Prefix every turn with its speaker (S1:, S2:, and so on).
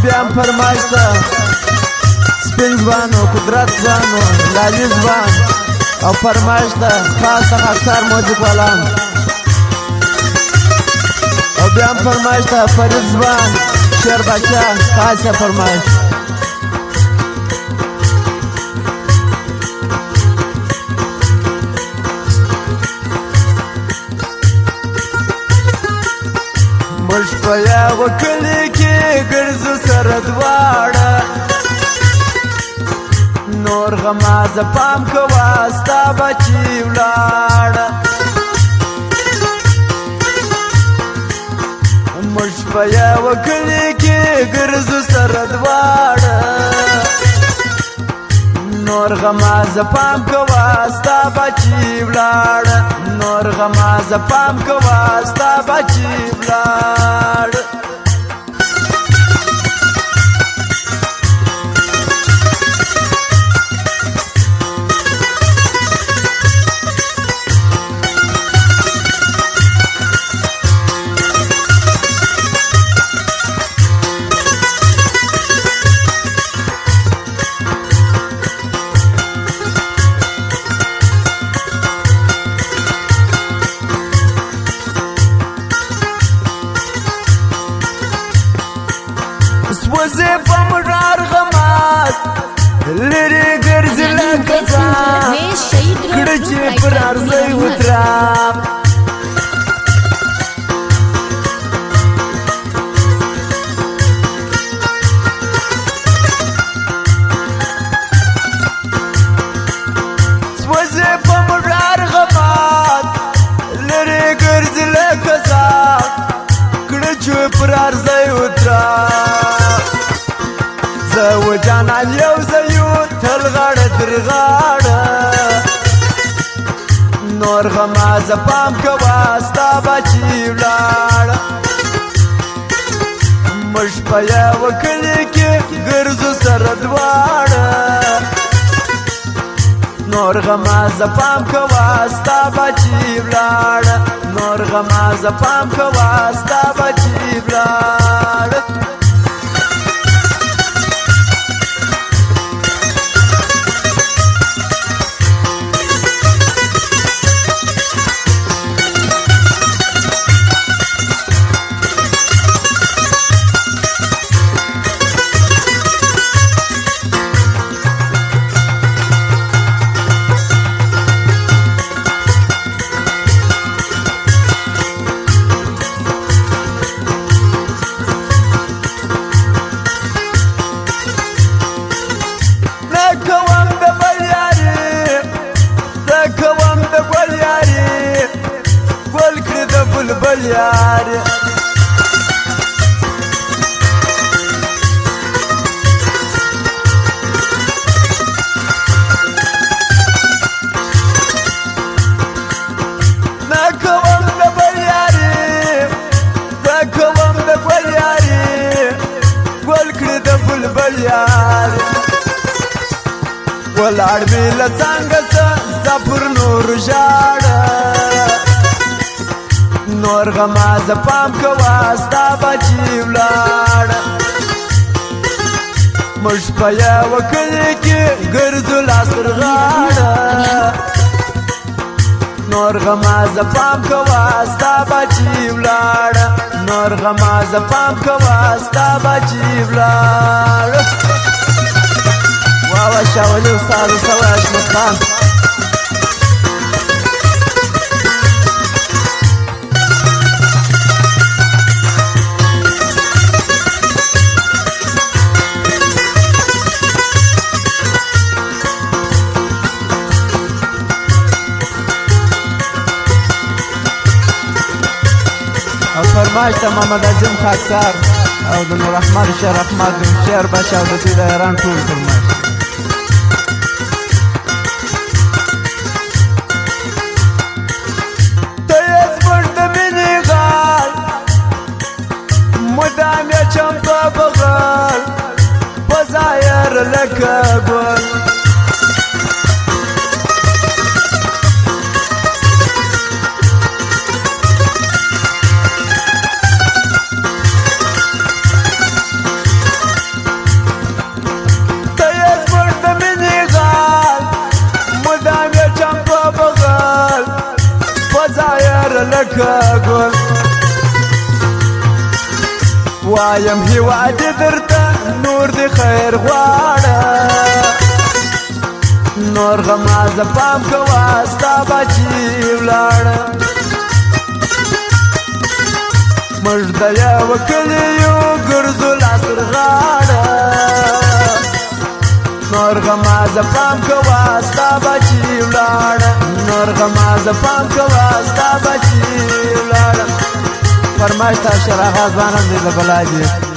S1: بیا هم فرمایش ده سپین ځوان و قدرت ځوان و لالي ځوان او فرمایش ده خاص د خاکسار موزیک والان او بیا هم فرمایش ده فرید ځوان شیر بچه خاص یې فرمایش موږ په یوه کلي کې ګرځو سره دواړه نور غمازه پام کوه ستا بچي ولاړه موږ په یوه کلي کې ګرځو سره دواړه نور غمازه پام کوه ستا بچي ولاړه نور غمازه پام کوه ستا بچي ولاړه وزې په مډار غماز لرې ګرځي لکه ځان کړه چې پر ارزی وترام وزې په مډار غماز لرې ګرځي لکه ځان کړه چې پر ارزی وترام زه و جانان یو زیو تل غاړه تر غاړه نور غمازه پام کوه ستا بچي ولاړه موږ په یوه کلي کې ګرځو سره دواړه نور غمازه پام کوه ستا بچي ولاړه نور غمازه پام کوه ستا بچي ولاړه بل یاري نکوم د بل یاري نکوم د بل یاري ګل کړي د بلبل یاري ولاړ مې له څنګه زفر نور ژاړه نور غمازه پام کوه ستا بچي ولاړه موږ په یوه کلي کې ګرځو لاس تر غاړه نور غمازه پام کوه ستا بچي ولاړه نور غمازه پام کوه ستا بچي ولاړه واوا شاولي استاد سوي احمد خان فرمایش ته محمد اعظم خاکسار او د نور احمد شیر احمد شیر بچه او د دوی د ایران ټول فرمایش ته یې زموږ د مینې غال مدام یې چمته بغل په ظاهر لکه ګل لکه ګل وایم هیواد درته نور د خیر غواړه نور غمازه پام کوه ستا بچي ولاړه موږ د یوه کلي یو ګرځو لاسر غاړه نور غمازه پام کوه ستا بچي ولاړه نور غمازه پام کوه ستا بچي ولاړه فرمایش تا شراغاز بانم دی لبلا دی